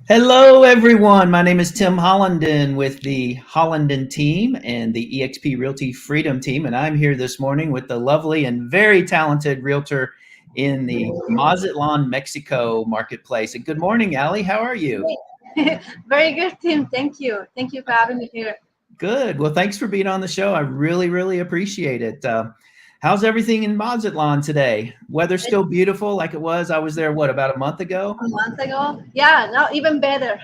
Hello, everyone. My name is Tim Hollenden with the Hollenden team and the Exp Realty Freedom team, and I'm here this morning with the lovely and very talented realtor in the Mazatlán, Mexico marketplace. And good morning, Allie. How are you? Very good, Tim. Thank you. Thank you for having me here. Good. Well, thanks for being on the show. I really, really appreciate it. How's everything in Mazatlan today? Weather It's still beautiful like it was? I was there, what, about a month a ago? month ago. Yeah, now even better.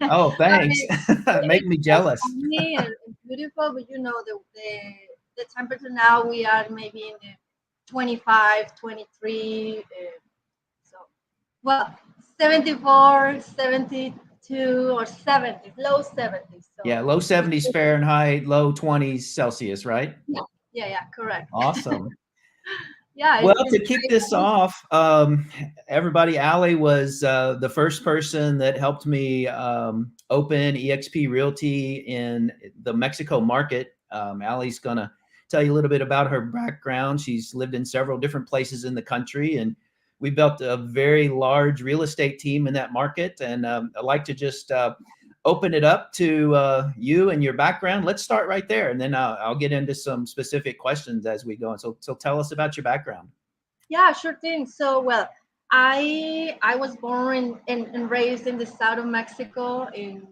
Oh, I thanks. mean, Make it's me still jealous. sunny and beautiful, but the temperature now we are maybe in the 25, 23. So, well, 74, 72, or 70, low 70s. Yeah, So, low it's 70s beautiful. Fahrenheit, low 20s Celsius, right? Yeah, yeah, correct. Awesome. Yeah, Well, it's to kick this great. off, everybody, Allie was the first person that helped me open EXP Realty in the Mexico market. Allie's going to tell you a little bit about her background. She's lived in several different places in the country, and we built a very large real estate team in that market. And I'd like to just open it up to you and your background. Let's start right there, and then I'll get into some specific questions as we go. And so tell us about your background. Yeah, sure thing. So, well, I was born and raised in the south of Mexico in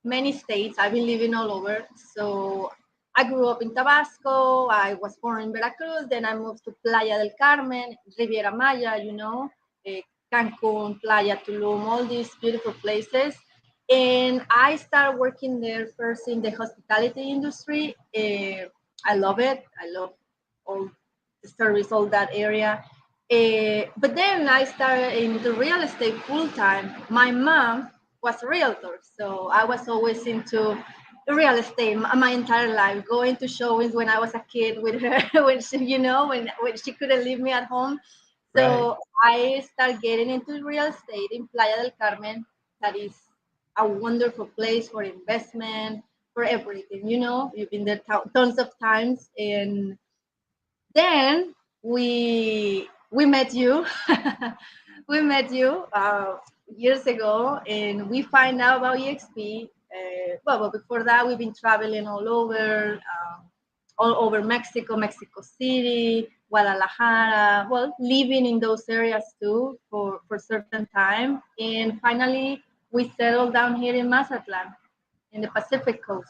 many states. I've been living all over. So, I grew up in Tabasco. I was born in Veracruz. Then I moved to Playa del Carmen, Riviera Maya, eh, Cancun, Playa Tulum, all these beautiful places. And I started working there first in the hospitality industry. I love it. I love all the service, all that area. But then I started in the real estate full time. My mom was a realtor, so I was always into real estate my entire life, going to showings when I was a kid with her, when when she couldn't leave me at home. Right. So I started getting into real estate in Playa del Carmen. That is a wonderful place for investment, for everything. You've been there tons of times, and then we met you. We met you years ago, and we find out about EXP. But before that, we've been traveling all over Mexico, Mexico City, Guadalajara. Well, living in those areas too for certain time, and finally we settled down here in Mazatlan, in the Pacific coast.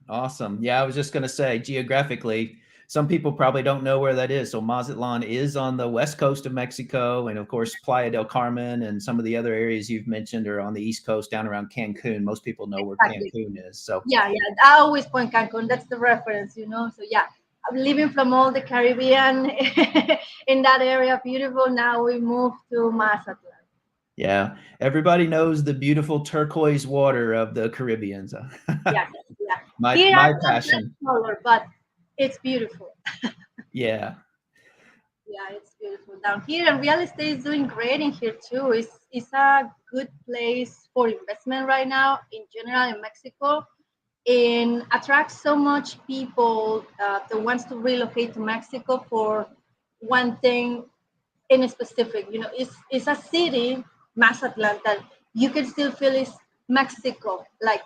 Awesome. Yeah, I was just going to say geographically, some people probably don't know where that is. So Mazatlan is on the west coast of Mexico. And of course, Playa del Carmen and some of the other areas you've mentioned are on the east coast down around Cancun. Most people know where Exactly. Cancun is. So, Yeah. I always point Cancun. That's the reference. So yeah, I'm living from all the Caribbean in that area. Beautiful. Now we move to Mazatlan. yeah, everybody knows the beautiful turquoise water of the Caribbean. So Yes, yeah. my Here my I'm not that passion. color, but it's beautiful. Yeah. Yeah, it's beautiful down here. And real estate is doing great in here too. It's a good place for investment right now in general in Mexico, and attracts so much people that wants to relocate to Mexico for one thing in specific. It's a city, Mazatlan, that you can still feel is Mexico. Like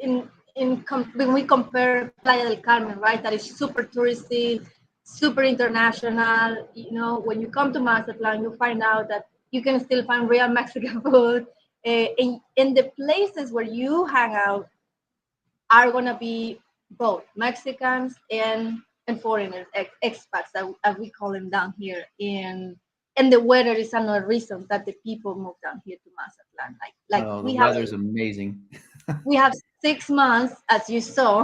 when we compare Playa del Carmen, right? That is super touristy, super international. When you come to Mazatlan, you find out that you can still find real Mexican food. In the places where you hang out are gonna be both Mexicans and foreigners, expats, as we call them down here. And the weather is another reason that the people move down here to Mazatlan. Like Oh, the we have weather's amazing. we have 6 months, as you saw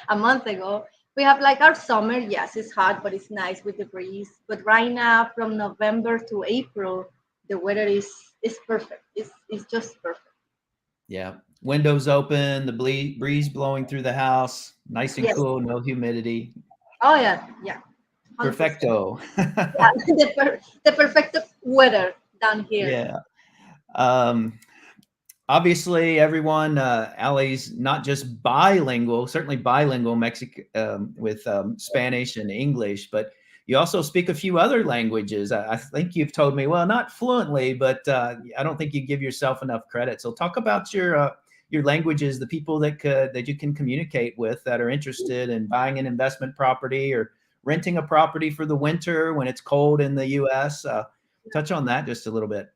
a month ago. We have like our summer. Yes, it's hot, but it's nice with the breeze. But right now, from November to April, the weather is perfect. It's just perfect. Yeah. Windows open, the breeze blowing through the house, nice and Yes. cool, no humidity. Oh yeah. 100%. Perfecto. Yeah, the perfect weather down here. Yeah. Um, Obviously, everyone, Allie's not just bilingual, certainly bilingual Mexican with Spanish and English, but you also speak a few other languages. I think you've told me, well, not fluently, but I don't think you give yourself enough credit. So talk about your languages, the people that you can communicate with that are interested in buying an investment property or renting a property for the winter when it's cold in the U.S. Touch on that just a little bit.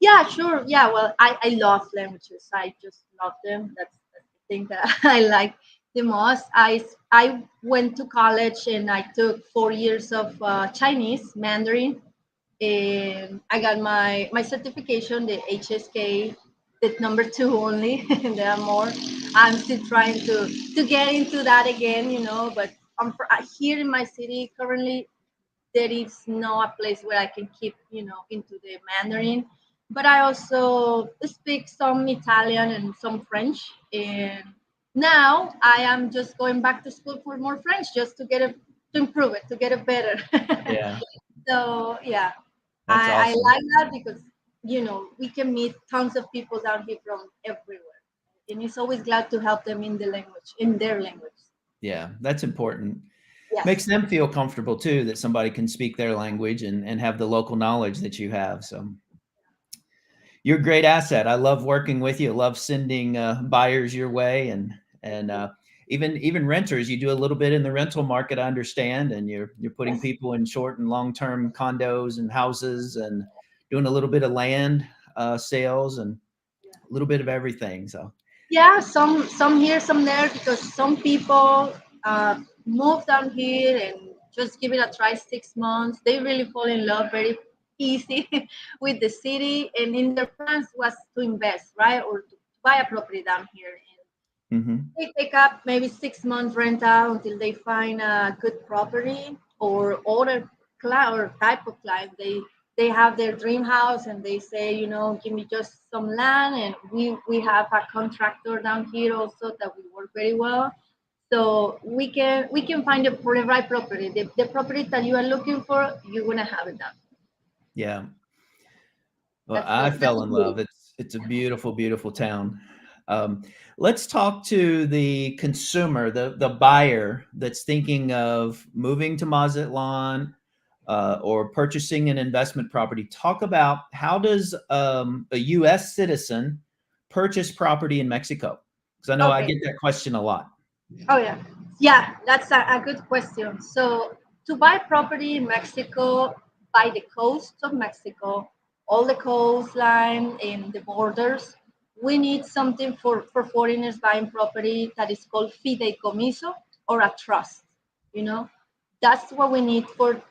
Yeah, sure. Yeah, well, I love languages. I just love them. That's the thing that I like the most. I went to college and I took 4 years of Chinese Mandarin, and I got my certification, the HSK, the number two only. And there are more. I'm still trying to get into that again, But here in my city currently, there is no a place where I can keep, into the Mandarin. But I also speak some Italian and some French. And now I am just going back to school for more French just to get it, to improve it, to get it better. Yeah, So yeah, that's I awesome. like that because, we can meet tons of people down here from everywhere. And it's always glad to help them in their language. Yeah, that's important. Makes Yes. them feel comfortable too, that somebody can speak their language and have the local knowledge that you have. So you're a great asset. I love working with you. I love sending buyers your way and even renters. You do a little bit in the rental market, I understand, and you're putting Yes. people in short and long term condos and houses and doing a little bit of land sales and a little bit of everything. So Yeah, some here, some there, because some people move down here and just give it a try 6 months. They really fall in love very easy with the city, and in their plans was to invest, right, or to buy a property down here. mhm. They take up maybe 6 months rental until they find a good property or other client or type of client. They have their dream house and they say, give me just some land, and we have a contractor down here also that we work very well. So we can find the right property. The property that you are looking for, you're gonna have it done. Yeah. Well, I That's fell the in beauty. love. It's a beautiful, beautiful town. Let's talk to the consumer, the buyer that's thinking of moving to Mazatlán or purchasing an investment property. Talk about how does a U.S. citizen purchase property in Mexico? Because I know I Okay. get that question a lot. Oh yeah, yeah. That's a good question. So to buy property in Mexico, by the coast of Mexico, all the coastline and the borders, we need something for foreigners buying property that is called Fidecomiso or a trust. You know, that's what we need for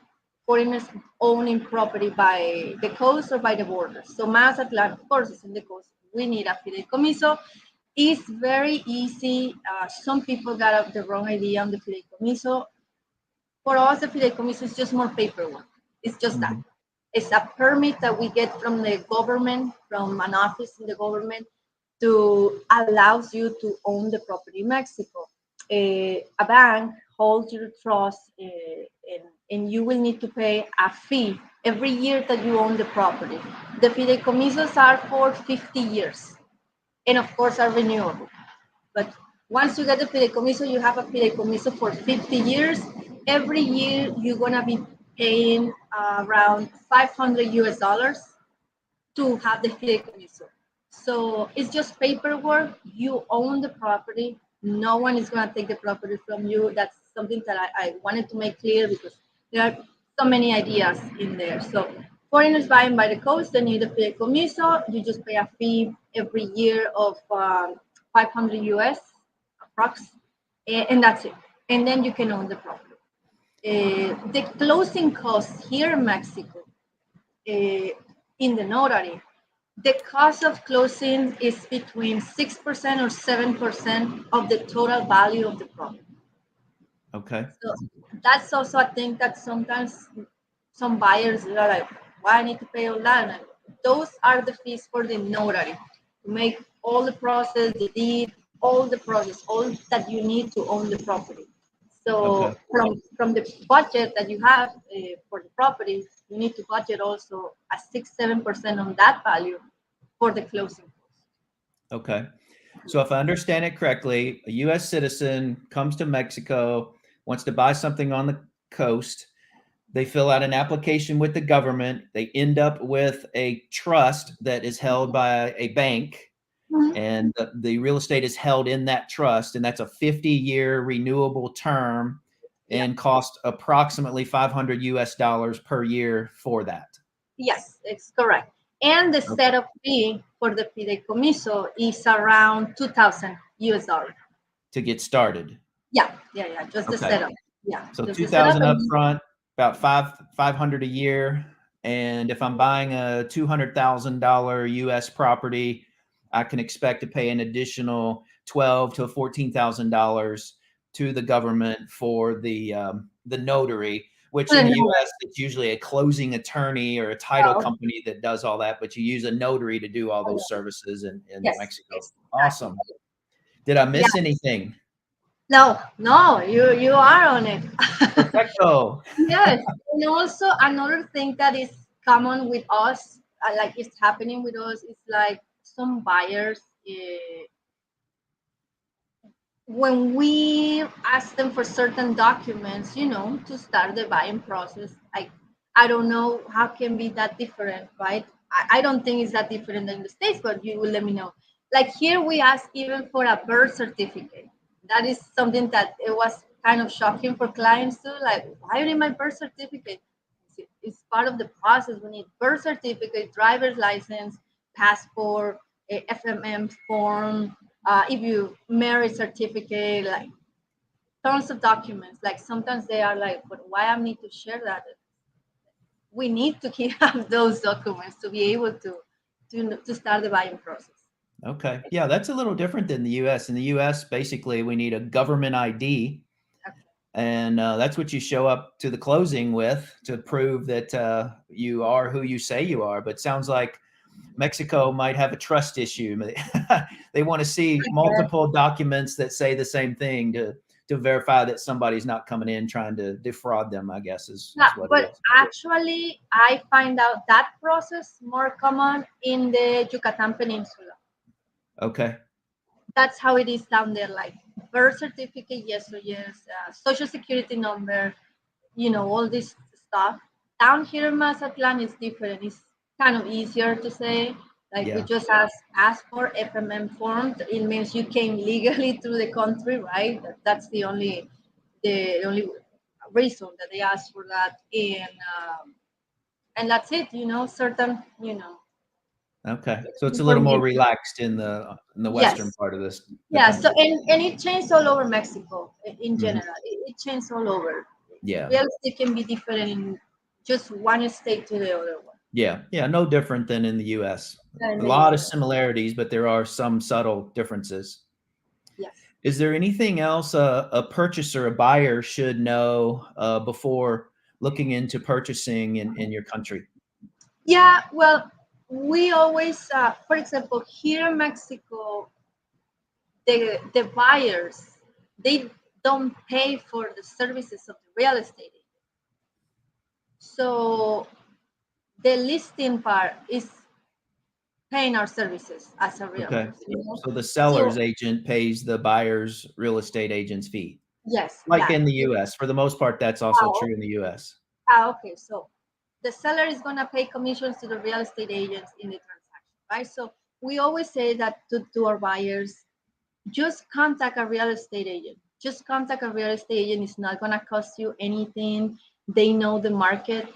foreigners owning property by the coast or by the borders. So Mazatlan, of course, is in the coast. We need a Fidecomiso. It's very easy. Some people got the wrong idea on the Fidecomiso. For us, the Fidecomiso is just more paperwork. It's just that. Mhm. It's a permit that we get from the government, from an office in the government, to allows you to own the property in Mexico. A bank holds your trust, and you will need to pay a fee every year that you own the property. The Fideicomisos are for 50 years and of course are renewable. But once you get the fideicomiso, you have a fideicomiso for 50 years. Every year you're gonna be paying around 500 US dollars to have the fideicomiso. So it's just paperwork. You own the property. No one is gonna take the property from you. That's something that I wanted to make clear because there are so many ideas in there. So foreigners buying by the coast, they need a fideicomiso. You just pay a fee every year of 500 US approx, and that's it. And then you can own the property. The closing costs here in Mexico, in the notary, the cost of closing is between 6% or 7% of the total value of the property. Okay. So that's also a thing that sometimes some buyers are like, why I need to pay all that? And those are the fees for the notary to make all the process, the deed, all the process, all that you need to own the property. Okay. So from the budget that you have for the property, you need to budget also a 6-7% on that value for the closing costs. Okay. So if I understand it correctly, a U.S. citizen comes to Mexico, wants to buy something on the coast. They fill out an application with the government. They end up with a trust that is held by a bank, Mhm. and the real estate is held in that trust, and that's a 50-year renewable term Yeah. and cost approximately 500 US dollars per year for that. Yes, it's correct. And the Okay. setup fee for the Fidecomiso is around 2,000 US dollar. To get started. Yeah, yeah, yeah. Just the Okay. setup. Yeah, So just the setup. 2,000 up And front, about 500 a year. And if I'm buying a $200,000 US property, I can expect to pay an additional 12 to $14,000 to the government for the notary, which in the US it's usually a closing attorney or a title oh, company that does all that, but you use a notary to do all oh, those yeah. services in Yes, Mexico. exactly. Awesome. Did I Yeah. miss anything? No, no, you are on it. Perfecto. Yes, and also another thing that is common with us, like it's happening with us, is like some buyers. When we ask them for certain documents, to start the buying process, I don't know how can be that different, right? I don't think it's that different in the States, but you will let me know. Like here, we ask even for a birth certificate. That is something that it was kind of shocking for clients too. Like, why do you need my birth certificate? It's part of the process. We need birth certificate, driver's license, passport, a FMM form, if you marriage certificate, like tons of documents. Like sometimes they are like, but why I need to share that? We need to have those documents to be able to start the buying process. Okay. Yeah, that's a little different than the US. In the US, basically, we need a government ID, and that's what you show up to the closing with to prove that you are who you say you are. But sounds like Mexico might have a trust issue. They want to see Okay. multiple documents that say the same thing to verify that somebody's not coming in trying to defraud them, I guess Yeah, is what it but is. actually, I find out that process more common in the Yucatan Peninsula. Okay. That's how it is down there. Like birth certificate, yes or yes, social security number, all this stuff. Down here in Mazatlan is different. It's kind of easier to say. Like we Yeah. just ask for FMM form. It means you came legally through the country, right? That's the only reason that they ask for that, and that's it. Certain Okay. So it's a little more information. relaxed in the western Yes. part of the Yeah, so country. and it changed all over Mexico in Mhm. general. It changed all over. Yeah. Real estate can be different in just one state to the other one. Yeah, yeah, no different than in the US. In A the lot of US. similarities, but there are some subtle differences. Yes. Is there anything else a purchaser, a buyer should know before looking into purchasing in your country? Yeah, well, we always, for example, here in Mexico, the buyers, they don't pay for the services of the real estate agent. So the listing part is paying our services as a Okay. realtor. So the So seller's agent pays the buyer's real estate agent's fee, yes, like that. in the US. For the most part, that's also Wow. true in the US. Okay. So the seller is going to pay commissions to the real estate agents in the transaction, right? So we always say that to our buyers, just contact a real estate agent. Just contact a real estate agent. It's not going to cost you anything. They know the market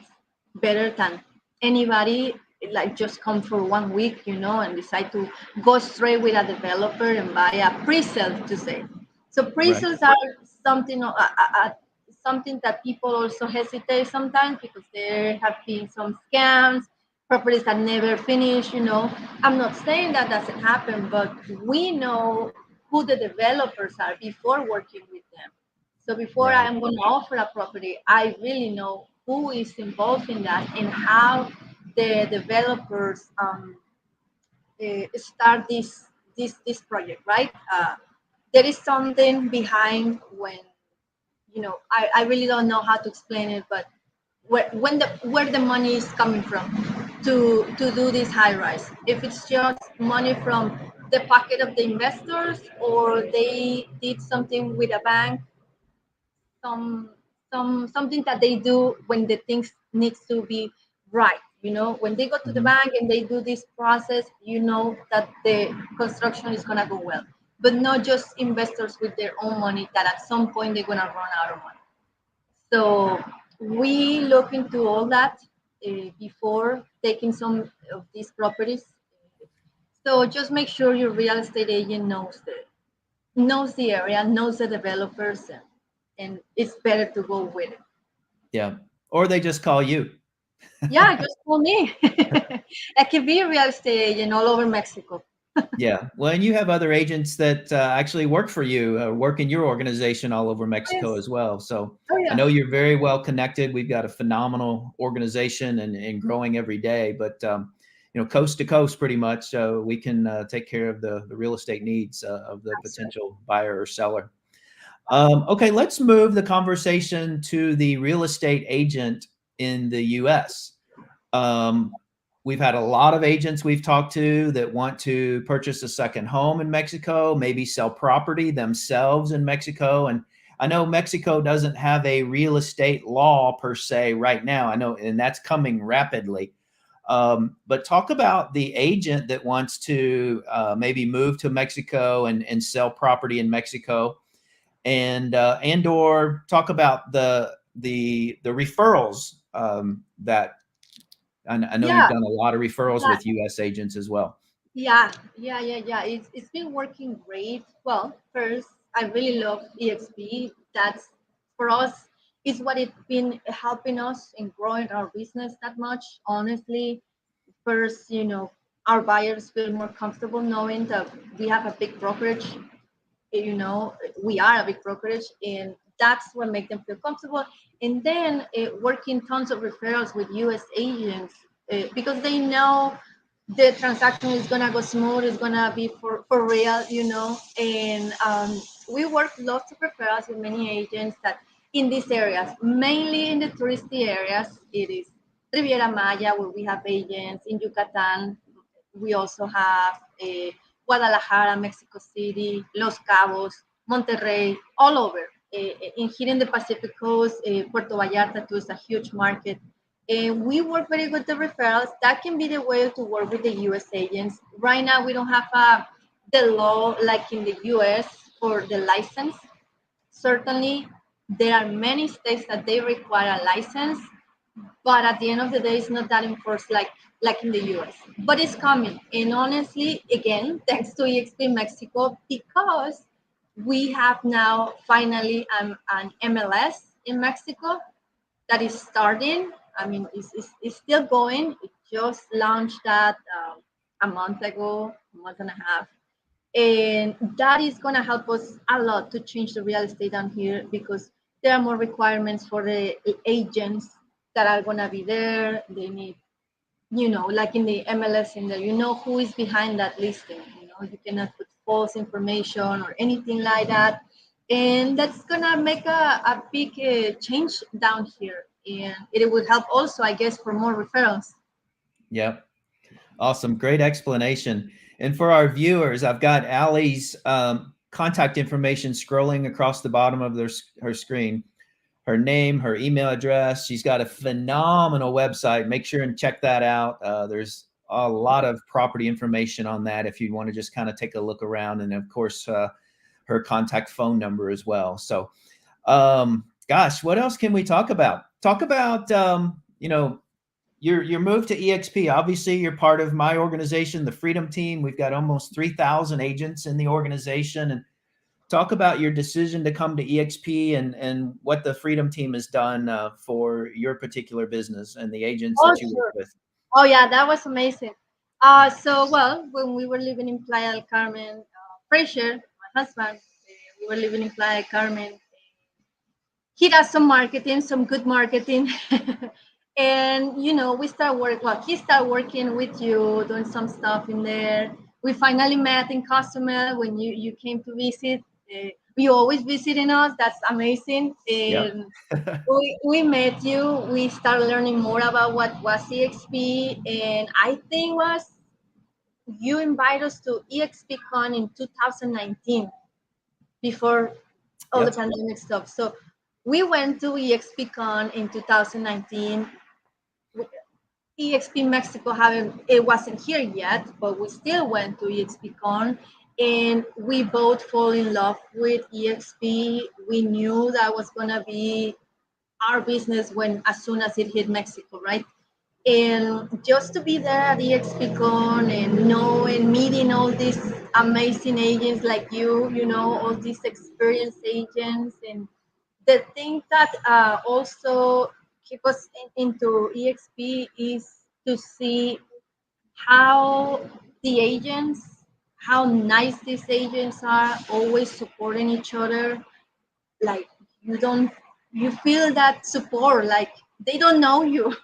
better than anybody. Like just come for 1 week, and decide to go straight with a developer and buy a pre-sale to say. So Right. pre-sales are something that people also hesitate sometimes because there have been some scams, properties that never finish. I'm not saying that doesn't happen, but we know who the developers are before working with them. So before Right. I'm going to offer a property, I really know who is involved in that and how the developers start this project, right? There is something behind when I really don't know how to explain it, but where the money is coming from to do this high rise. If it's just money from the pocket of the investors or they did something with a bank, some something that they do when the things needs to be right. When they go to the Mhm. bank and they do this process, that the construction is gonna go well. But not just investors with their own money that at some point they're gonna run out of money. So we look into all that before taking some of these properties. So just make sure your real estate agent knows the area, knows the developers, and it's better to go with it. Yeah. Or they just call you. Yeah, just call me. I can be a real estate agent all over Mexico. Yeah. Well, and you have other agents that actually work for you, work in your organization all over Mexico Yes. as well. So Oh I yeah. know you're very well connected. We've got a phenomenal organization and growing every day. But coast to coast, pretty much, we can take care of the real estate needs of the That's right. potential buyer or seller. Okay, let's move the conversation to the real estate agent in the U.S. Um, we've had a lot of agents we've talked to that want to purchase a second home in Mexico, maybe sell property themselves in Mexico. And I know Mexico doesn't have a real estate law per se right now. I know, and that's coming rapidly. But talk about the agent that wants to maybe move to Mexico and sell property in Mexico, and or talk about the referrals that I know you've Yeah. done a lot of referrals Yeah. with U.S. agents as well. Yeah. It's been working great. Well, first, I really love EXP. That's for us is what it's been helping us in growing our business that much. Honestly, first, our buyers feel more comfortable knowing that we have a big brokerage. You know, we are a big brokerage, and that's what makes them feel comfortable. And then working tons of referrals with U.S. agents because they know the transaction is gonna go smooth, it's gonna be for real, And we work lots of referrals with many agents that in these areas, mainly in the touristy areas. It is Riviera Maya, where we have agents in Yucatan. We also have Guadalajara, Mexico City, Los Cabos, Monterrey, all over. In here in the Pacific Coast, Puerto Vallarta too is a huge market. And we work very good the referrals. That can be the way to work with the U.S. agents. Right now, we don't have the law like in the U.S. for the license. Certainly, there are many states that they require a license, but at the end of the day, it's not that enforced like in the US. But it's coming, and honestly, again, thanks to EXP Mexico, because we have now finally an MLS in Mexico that is starting. I mean, it's still going. It just launched that a month ago, a month and a half. And that is going to help us a lot to change the real estate down here because there are more requirements for the agents that are going to be there. They need, like in the MLS, in there, who is behind that listing. You cannot put false information or anything like that. And that's going to make a big change down here. And it will help also, I guess, for more referrals. Yep. Awesome. Great explanation. And for our viewers, I've got Allie's contact information scrolling across the bottom of her screen. Her name, her email address. She's got a phenomenal website. Make sure and check that out. There's a lot of property information on that if you want to just kind of take a look around. And of course, her contact phone number as well. So, gosh, what else can we talk about? Talk about, your move to EXP. Obviously, you're part of my organization, the Freedom Team. We've got almost 3,000 agents in the organization. And talk about your decision to come to EXP and what the Freedom Team has done for your particular business and the agents Oh, that you work sure. with. Oh, yeah, that was amazing. Well, when we were living in Playa del Carmen, Fraser, my husband, we were living in Playa del Carmen. He does some marketing, some good marketing. And, we start work. Well, he started working with you, doing some stuff in there. We finally met in Cozumel when you came to visit. You always visiting us. That's amazing. Yep. And we met you. We started learning more about what was EXP, and I think was you invited us to EXPCon in 2019 before all the Yep. pandemic stuff. So We went to EXPCon in 2019. EXP Mexico haven't it wasn't here yet, but we still went to EXPCon, and we both fall in love with EXP. We knew that was gonna be our business when as soon as it hit Mexico, right? And just to be there at EXPCon and knowing, meeting all these amazing agents like you know, all these experienced agents, and the thing that also keep us into EXP is to see how the agents, how nice these agents are, always supporting each other. Like you don't, you feel that support. Like they don't know you,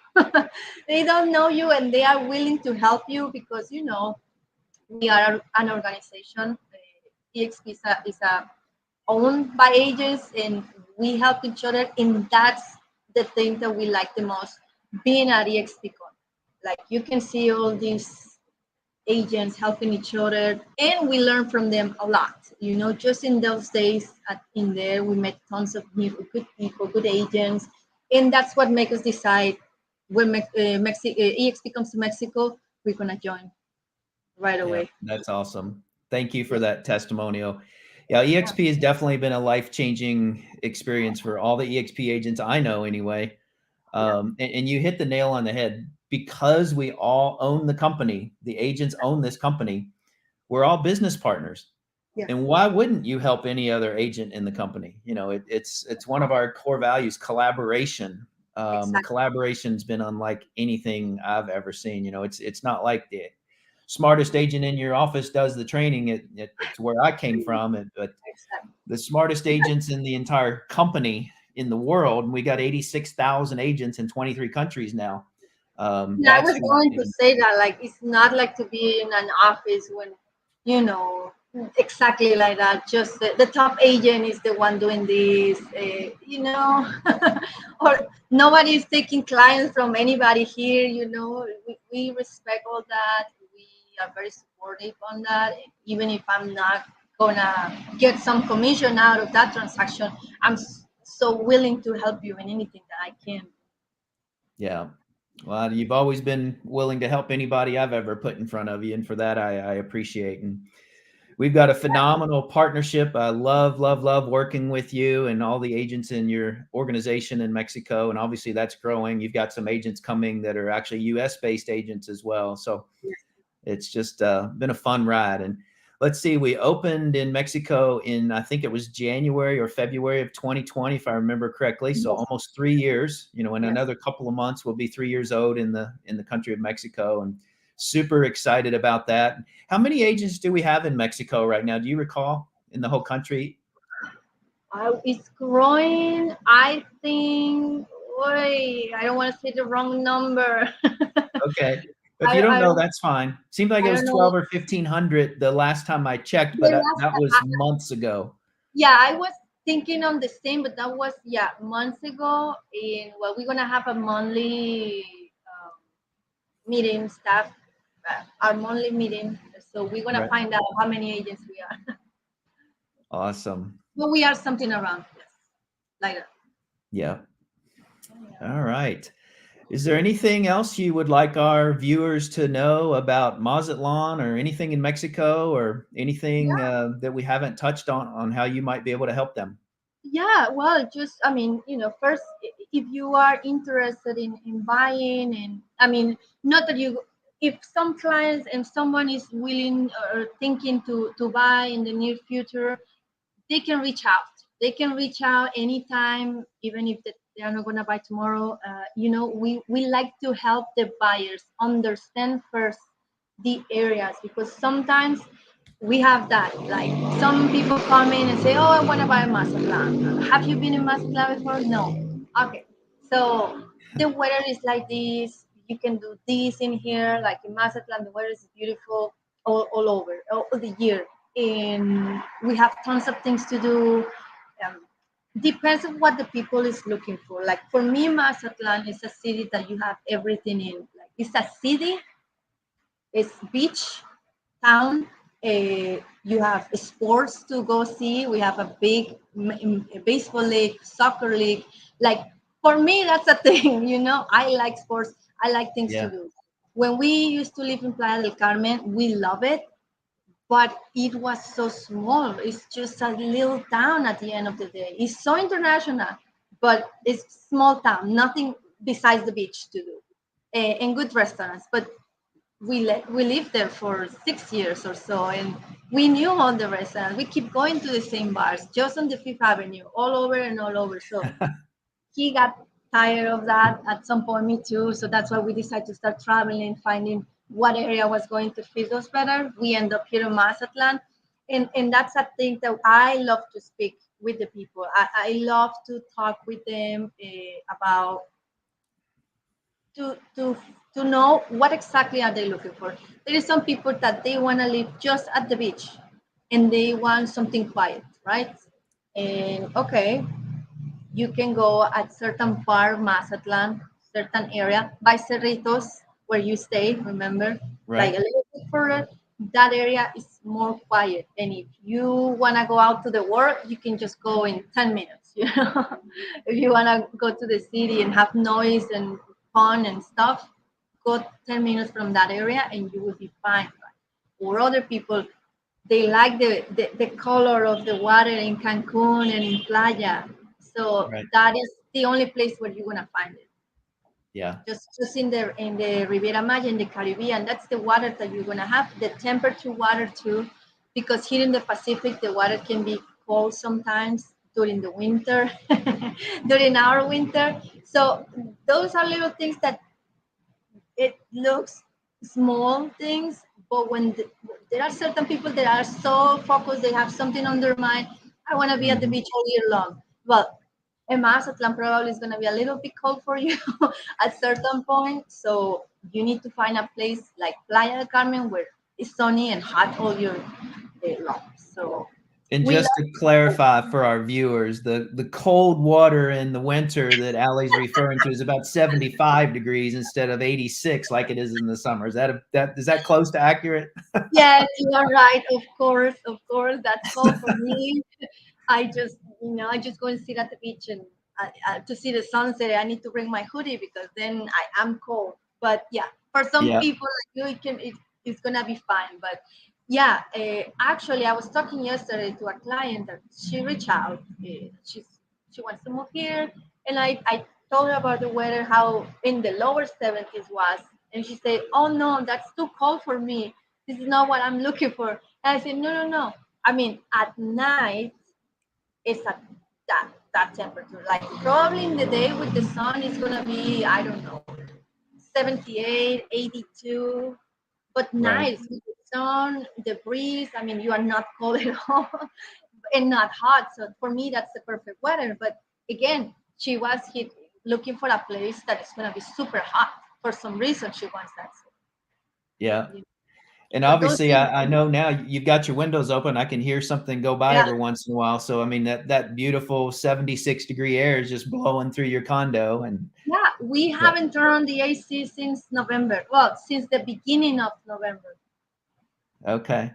they don't know you, and they are willing to help you because you know we are an organization. EXP is a owned by agents, and we help each other, and that's the thing that we like the most being at EXPCon. Like you can see all these agents helping each other, and we learn from them a lot. You know, just in those days in there, we met tons of new good people, good agents, and that's what makes us decide when EXP comes to Mexico, we're gonna join right Yeah, away. that's awesome. Thank you for Yeah. that testimonial. Yeah, EXP has definitely been a life-changing experience for all the EXP agents I know anyway. Yeah. And you hit the nail on the head because we all own the company. The agents own this company. We're all business partners. Yeah. And why wouldn't you help any other agent in the company? You know, it's one of our core values, collaboration. The Exactly. collaboration's been unlike anything I've ever seen. You know, it's not like the smartest agent in your office does the training. It's where I came from, but Exactly. the smartest agents in the entire company in the world, and we got 86,000 agents in 23 countries now. Yeah, I That's was who going to we say that. Like, it's not like to be in an office when, you know, exactly like that. Just the top agent is the one doing this, you know, or nobody is taking clients from anybody here, you know. We respect all that. We are very supportive on that. Even if I'm not gonna get some commission out of that transaction, I'm so willing to help you in anything that I can. Yeah. Well, you've always been willing to help anybody I've ever put in front of you, and for that I appreciate. And we've got a phenomenal partnership. I love working with you and all the agents in your organization in Mexico, and obviously that's growing. You've got some agents coming that are actually U.S. based agents as well. So it's just been a fun ride. And let's see, we opened in Mexico in, I think it was January or February of 2020, if I remember correctly. So Yes, almost 3 years. You know, in yes. another couple of months, we'll be 3 years old in the country of Mexico, and super excited about that. How many agents do we have in Mexico right now? Do you recall in the whole country? It's growing. I think. Wait, I don't want to say the wrong number. Okay. If I, you don't I know, don't. that's fine. Seemed like it I was don't know. 12 or 1500 the last time I checked, The but last, that was months ago. yeah, I was thinking on the same, but that was months ago. And well, we're gonna have a monthly meeting, staff, our monthly meeting. So we're gonna Right. find out how many agents we are. Awesome. But we are something around, yes, like that. Yeah. All right. Is there anything else you would like our viewers to know about Mazatlán or anything in Mexico or anything that we haven't touched on how you might be able to help them? Yeah, well, just I mean, you know, first, if you are interested in buying, and I mean, not that you, if some clients and someone is willing or thinking to buy in the near future, they can reach out. They can reach out anytime, even if they are not gonna buy tomorrow. You know, we like to help the buyers understand first the areas, because sometimes we have that. Like some people come in and say, "Oh, I want to buy Mazatlán. Have you been in Mazatlán before?" No. Okay. So the weather is like this. You can do this in here. Like in Mazatlán, the weather is beautiful all over all the year, and we have tons of things to do. Um, Depends on what the people is looking for. Like for me, Mazatlan is a city that you have everything in. Like it's a city, it's beach town. You have sports to go see. We have a big baseball league, soccer league. Like for me, that's a thing. I like sports. I like things to Yeah. do. When we used to live in Playa del Carmen, we love it, but it was so small. It's just a little town at the end of the day. It's so international, but it's small town. Nothing besides the beach to do, and good restaurants. But we lived there for 6 years or so, and we knew all the restaurants. We keep going to the same bars, just on the Fifth Avenue, all over and all over. So he got tired of that at some point, me too. So that's why we decided to start traveling, finding what area was going to fit us better. We end up here in Mazatlan, and that's a thing that I love to speak with the people. I love to talk with them about to to to know what exactly are they looking for. There is some people that they want to live just at the beach, and they want something quiet, right? And okay, you can go at certain part, Mazatlan, certain area, by Cerritos, where you stay, remember? Like a Right. little bit further, that area is more quiet. And if you want to go out to the work, you can just go in 10 minutes. If you want to go to the city and have noise and fun and stuff, go 10 minutes from that area and you will be fine. Right? Or other people, they like the color of the water in Cancun and in Playa. So Right. that is the only place where you're gonna find it. Yeah. Just in the Riviera Maya, in the Caribbean, that's the water that you're gonna have. The temperature water too, because here in the Pacific, the water can be cold sometimes during the winter, during our winter. So those are little things that it looks small things, but there are certain people that are so focused, they have something on their mind. I want to be at the Mhm. beach all year long. Well, in Mazatlan probably is going to be a little bit cold for you at certain point. So you need to find a place like Playa del Carmen where it's sunny and hot all year long. So And we just to love. clarify for our viewers, the cold water in the winter that Allie's referring to is about 75 degrees instead of 86 like it is in the summer. Is that close to accurate? Yes, you are right. Of course, that's cold for me. I just go and sit at the beach and to see the sunset. I need to bring my hoodie because then I am cold. But yeah, for some Yeah. people like you, it's gonna be fine. But yeah, actually, I was talking yesterday to a client that she reached out. She wants to move here, and I told her about the weather, how in the lower 70s was, and she said, "Oh no, that's too cold for me. This is not what I'm looking for." And I said, "No, no, no. I mean, at night." It's at that temperature. Like probably in the day with the sun, it's gonna be I don't know 78, 82. But Right. nice with the sun, the breeze. I mean, you are not cold at all and not hot. So for me, that's the perfect weather. But again, she was looking for a place that is gonna be super hot. For some reason, she wants that. So, Yeah. you know, And so those obviously, things, I know now you've got your windows open. I can hear something go by yeah. every once in a while. So, I mean, that beautiful 76-degree air is just blowing through your condo. And Yeah, we yeah. haven't turned on the AC since November. Well, since the beginning of November. Okay.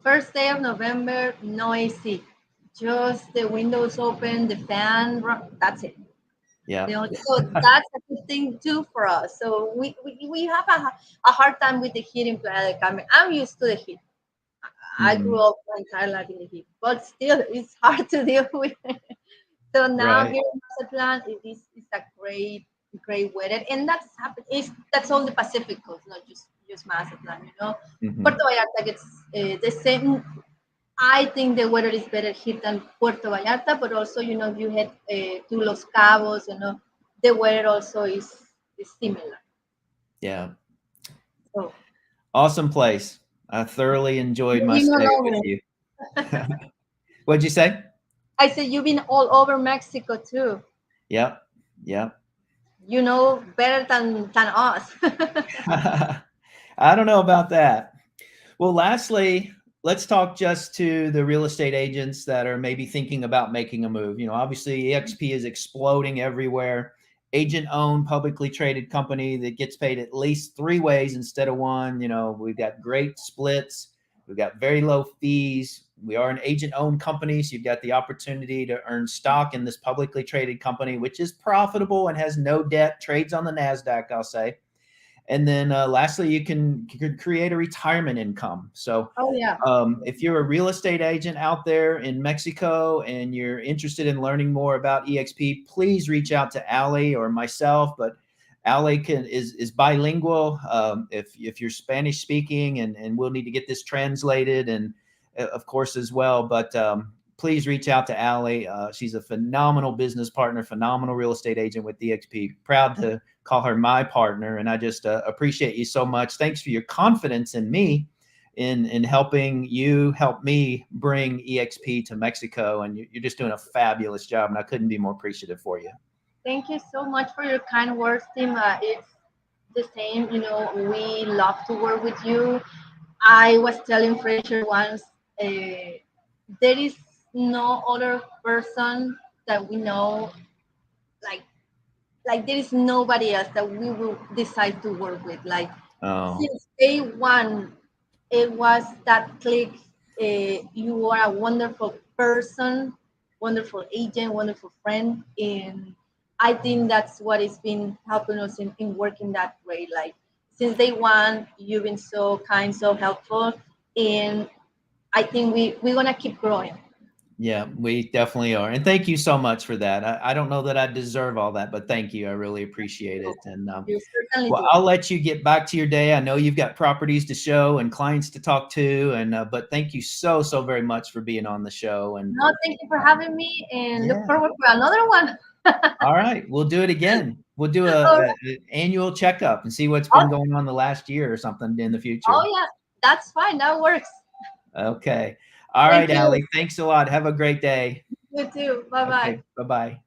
First day of November, no AC. Just the windows open, the fan, that's it. Yeah. So that's a good thing too for us. So we have a hard time with the heat in Playa del Carmen. I'm used to the heat. I grew Mhm. up my entire life in the heat, but still it's hard to deal with. So now Right. here in Mazatlán, it's a great weather, and that's all the Pacific coast, not just Mazatlán. Puerto Mhm. Vallarta gets the same. I think the weather is better here than Puerto Vallarta, but also if you head to Los Cabos, the weather also is similar. Yeah. So Awesome place. I thoroughly enjoyed you've my been stay all with over. you. What'd you say? I said you've been all over Mexico too. Yep. Yep. You know better than us. I don't know about that. Well, lastly, let's talk just to the real estate agents that are maybe thinking about making a move. Obviously, EXP is exploding everywhere. Agent owned, publicly traded company that gets paid at least three ways instead of one. We've got great splits. We've got very low fees. We are an agent-owned company, so you've got the opportunity to earn stock in this publicly traded company, which is profitable and has no debt, trades on the NASDAQ, I'll say. And then lastly, you can create a retirement income. So Oh yeah. if you're a real estate agent out there in Mexico and you're interested in learning more about EXP, please reach out to Ali or myself. But Ali is bilingual. If you're Spanish speaking, and we'll need to get this translated, and of course as well. But please reach out to Ali. She's a phenomenal business partner, phenomenal real estate agent with EXP. Proud to call her my partner, and I just appreciate you so much. Thanks for your confidence in me in helping you help me bring EXP to Mexico, and you're just doing a fabulous job, and I couldn't be more appreciative for you. Thank you so much for your kind words, Tim. It's the same. You know, we love to work with you. I was telling Fraser once, there is no other person that we know like there is nobody else that we will decide to work with. Like Oh, since day one, it was that click. You are a wonderful person, wonderful agent, wonderful friend, and I think that's what has been helping us in working that way. Like since day one, you've been so kind, so helpful, and I think we're gonna keep growing. yeah, we definitely are. And thank you so much for that. I don't know that I deserve all that, but thank you. I really appreciate it. And You certainly well, do. I'll let you get back to your day. I know you've got properties to show and clients to talk to, and but thank you so very much for being on the show. And No, thank you for having me, and look yeah, forward for another one. all right, we'll do it again. We'll do All right. an annual checkup and see what's Oh, been going on the last year or something in the oh future. yeah, that's fine. That works. Okay. All Thank right, you. Allie. Thanks a lot. Have a great day. You too. Bye bye. Okay. Bye-bye.